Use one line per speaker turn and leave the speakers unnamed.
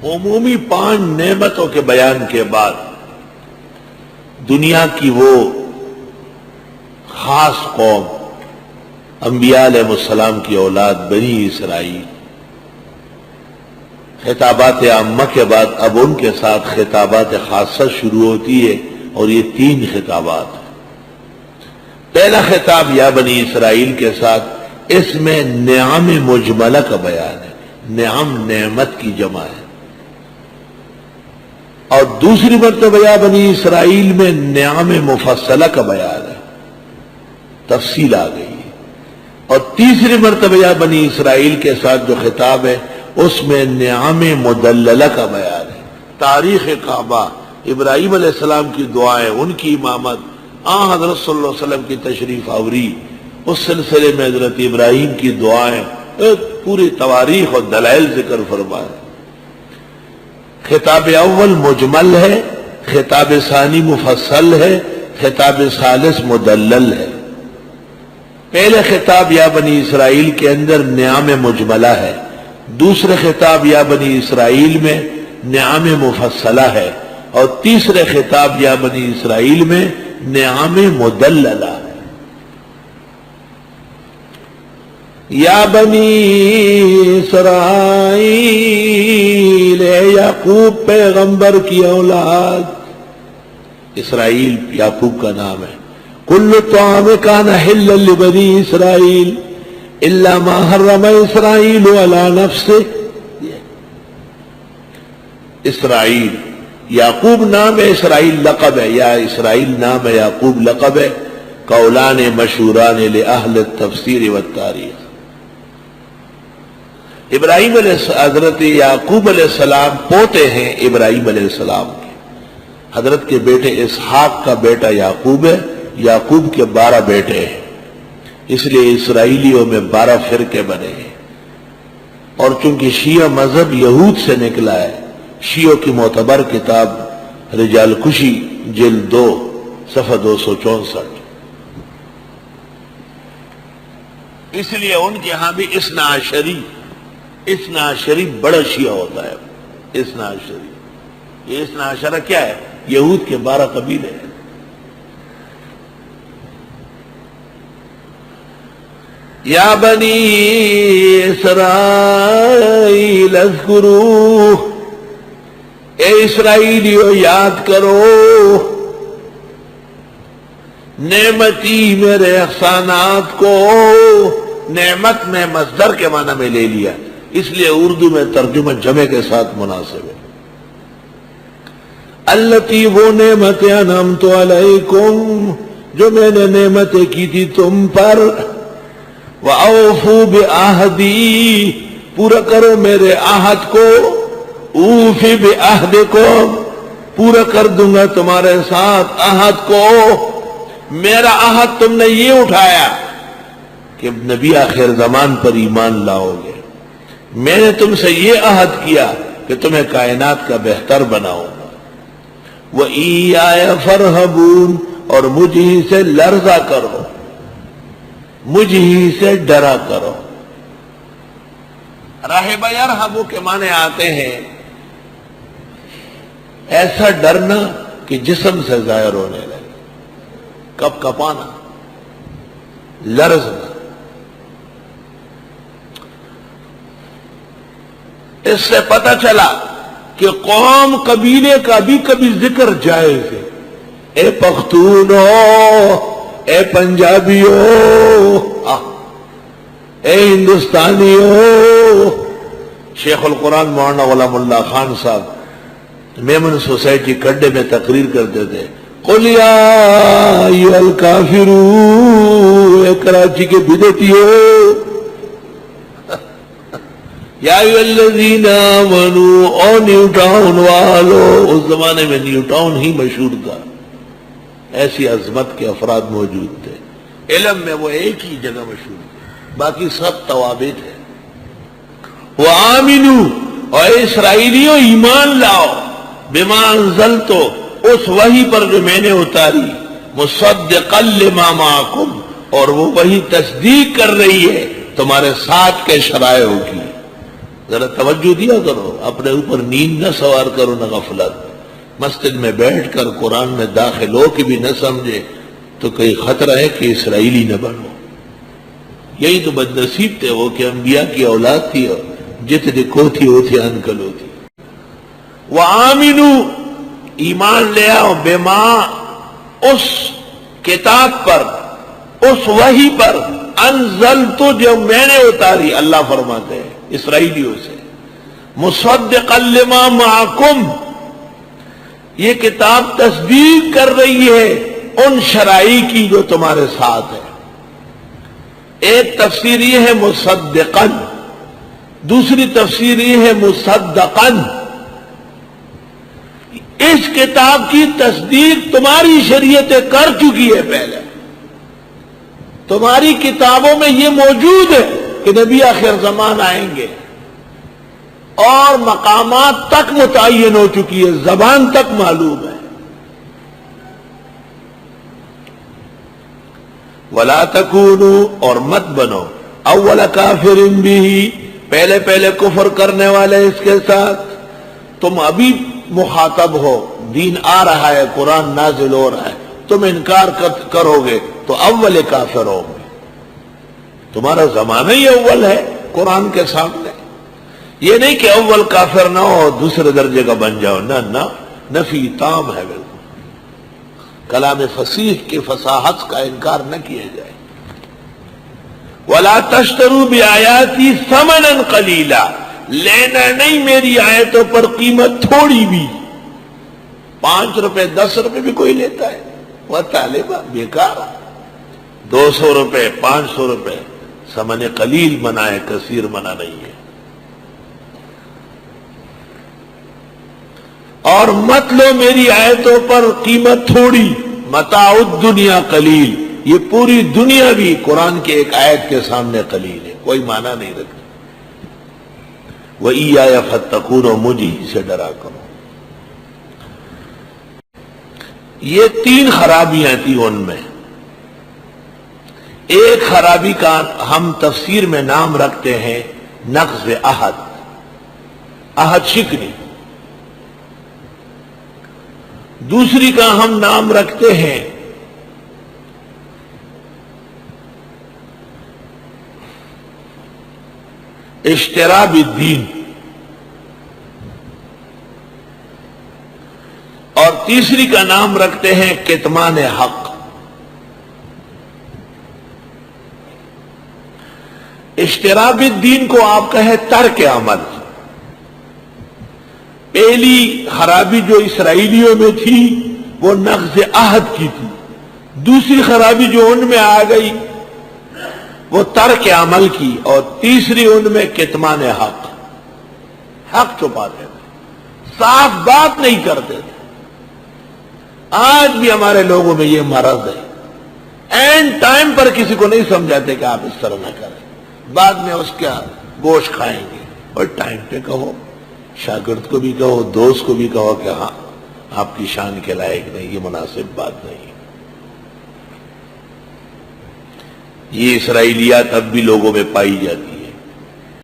عمومی 5 نعمتوں کے بیان کے بعد دنیا کی وہ خاص قوم انبیاء علیہ السلام کی اولاد بنی اسرائیل، خطابات عامہ کے بعد اب ان کے ساتھ خطابات خاصہ شروع ہوتی ہے، اور یہ 3 خطابات۔ پہلا خطاب یا بنی اسرائیل کے ساتھ، اس میں نعم مجملہ کا بیان ہے، نعم نعمت کی جمع ہے، اور دوسری مرتبہ یا بنی اسرائیل میں نعم مفصلہ کا بیان ہے، تفصیل آ گئی ہے، اور تیسری مرتبہ یا بنی اسرائیل کے ساتھ جو خطاب ہے اس میں نعم مدللہ کا بیان ہے، تاریخ کعبہ، ابراہیم علیہ السلام کی دعائیں، ان کی امامت، حضرت صلی اللہ علیہ وسلم کی تشریف آوری، اس سلسلے میں حضرت ابراہیم کی دعائیں، پوری تواریخ اور دلائل ذکر فرمائے۔ خطاب اول مجمل ہے، خطاب ثانی مفصل ہے، خطاب ثالث مدلل ہے۔ پہلے خطاب یا بنی اسرائیل کے اندر نعم مجملہ ہے، دوسرے خطاب یا بنی اسرائیل میں نعم مفصلہ ہے، اور تیسرے خطاب یا بنی اسرائیل میں نعم مدللہ ہے۔ یا بنی اسرائیل، اے یعقوب پیغمبر کی اولاد، اسرائیل یعقوب کا نام ہے۔ کل طعام کان حلا لبنی اسرائیل الا ما حرم اسرائیل علی نفسہ۔ اسرائیل یعقوب نام ہے، اسرائیل لقب ہے، یا اسرائیل نام ہے، یعقوب لقب ہے، قولان مشہوران لأہل التفسیر والتاریخ۔ ابراہیم حضرت یعقوب علیہ السلام پوتے ہیں ابراہیم علیہ السلام کے، حضرت کے بیٹے اسحاق کا بیٹا یعقوب ہے، یعقوب کے 12 بیٹے ہیں، اس لیے اسرائیلیوں میں 12 فرقے بنے ہیں، اور چونکہ شیعہ مذہب یہود سے نکلا ہے، شیعوں کی معتبر کتاب رجال کشی جلد 2 صفحہ 264، اس لیے ان کے ہاں بھی اثنا عشری بڑا شیعہ ہوتا ہے۔ اثنا عشری، یہ اثنا عشرہ کیا ہے؟ یہود کے 12 قبیلے ہیں۔ یا بنی اسرائیل اذکروا، اے اسرائیلیو یاد کرو، نعمتی میرے احسانات کو۔ نعمت میں مصدر کے معنی میں لے لیا، اس لیے اردو میں ترجمہ جمع کے ساتھ مناسب ہے۔ التی، وہ نعمتیں، انعمت علیکم، جو میں نے نعمتیں کی تھی تم پر۔ وَأَوْفُوا بِعَہْدِي، پورا کرو میرے عہد کو۔ اوفی بعہدکم، پورا کر دوں گا تمہارے ساتھ عہد کو۔ میرا عہد تم نے یہ اٹھایا کہ نبی آخر زمان پر ایمان لاؤ گے، میں نے تم سے یہ عہد کیا کہ تمہیں کائنات کا بہتر بناؤں گا۔ وَإِيَّايَ فَارْهَبُونَ، اور مجھ ہی سے لرزا کرو، مجھ ہی سے ڈرا کرو۔ راہب یرہبو کے معنی آتے ہیں ایسا ڈرنا کہ جسم سے ظاہر ہونے لگے، کپ کپانا، لرزنا۔ اس سے پتہ چلا کہ قوم قبیلے کا بھی کبھی ذکر جائز ہے۔ اے پختونو، اے پنجابیو، اے ہندوستانیو۔ شیخ القرآن مولانا غلام اللہ خان صاحب میمن سوسائٹی کڈے میں تقریر کرتے تھے، قل یا ایھا الکافرون، اے کراچی کے بدعتیو، یا ایھا الذین آمنوا، او نیو ٹاؤن والو۔ اس زمانے میں نیو ٹاؤن ہی مشہور تھا، ایسی عظمت کے افراد موجود تھے، علم میں وہ ایک ہی جگہ مشہور تھے، باقی سب توابع تھے۔ وَآمِنُوا، اور اسرائیلیوں ایمان لاؤ، بما انزلت، اس وحی پر جو میں نے اتاری، مصدقا لما معکم، اور وہ وحی تصدیق کر رہی ہے تمہارے ساتھ کے شرائع کی۔ ذرا توجہ دیا کرو، اپنے اوپر نیند نہ سوار کرو نہ غفلت۔ مسجد میں بیٹھ کر قرآن میں داخل ہو کے بھی نہ سمجھے تو کوئی خطرہ ہے کہ اسرائیلی نہ بنو۔ یہی تو بد نصیب تھے وہ کہ انبیاء کی اولاد تھی اور جتنے کو تھی وہ تھی انکل ہوتی۔ وَآمِنُوا، ایمان لے آؤ، بما، اس کتاب پر، اس وحی پر، انزلت، جو میں نے اتاری، اللہ فرماتے ہیں اسرائیلیوں سے، مصدقا لما معکم، یہ کتاب تصدیق کر رہی ہے ان شرائع کی جو تمہارے ساتھ ہے۔ ایک تفسیر یہ ہے مصدقا، دوسری تفسیر یہ ہے مصدقا، اس کتاب کی تصدیق تمہاری شریعتیں کر چکی ہے پہلے، تمہاری کتابوں میں یہ موجود ہے کہ نبی آخر زمان آئیں گے، اور مقامات تک متعین ہو چکی ہے، زبان تک معلوم ہے۔ وَلَا تَكُونُوا، اور مت بنو، اول کافر بھی، پہلے پہلے کفر کرنے والے اس کے ساتھ۔ تم ابھی مخاطب ہو، دین آ رہا ہے، قرآن نازل ہو رہا ہے، تم انکار کرو گے تو اول کافر ہو گے۔ تمہارا زمانہ ہی اول ہے قرآن کے سامنے، یہ نہیں کہ اول کافر نہ ہو دوسرے درجے کا بن جاؤ، نہ نہ، نفی تام ہے بالکل، کلام فصیح کی فصاحت کا انکار نہ کیا جائے۔ وَلَا تَشْتَرُوا بِآيَاتِي ثَمَنًا قَلِيلًا، لینا نہیں میری آیتوں پر قیمت تھوڑی بھی، 5 روپے 10 روپے بھی کوئی لیتا ہے، وہ طالبہ بیکار، 200 روپے 500 روپے، ثمن قلیل منع ہے، کثیر منع نہیں ہے۔ اور مت لو میری آیتوں پر قیمت تھوڑی، متاع الدنیا قلیل، یہ پوری دنیا بھی قرآن کی ایک آیت کے سامنے قلیل ہے، کوئی معنی نہیں رکھتی۔ وَإِيَّايَ فَاتَّقُونَ، مجھے سے ڈرا کرو۔ یہ 3 خرابیاں تھیں ان میں۔ ایک خرابی کا ہم تفسیر میں نام رکھتے ہیں نقض عہد، عہد شکنی۔ دوسری کا ہم نام رکھتے ہیں اشتراب الدین، اور تیسری کا نام رکھتے ہیں کتمان حق۔ اشتراب الدین کو آپ کہیں ترک عمل۔ پہلی خرابی جو اسرائیلیوں میں تھی وہ نقض عہد کی تھی، دوسری خرابی جو ان میں آ گئی وہ ترک عمل کی، اور تیسری ان میں کتمان حق، حق چھپاتے تھے، صاف بات نہیں کرتے تھے۔ آج بھی ہمارے لوگوں میں یہ مرض ہے، اینڈ ٹائم پر کسی کو نہیں سمجھاتے کہ آپ اس طرح نہ کریں، بعد میں اس کا گوشت کھائیں گے۔ اور ٹائم پہ کہو، شاگرد کو بھی کہو، دوست کو بھی کہو کہ ہاں آپ کی شان کے لائق نہیں، یہ مناسب بات نہیں۔ یہ اسرائیلیات اب بھی لوگوں میں پائی جاتی۔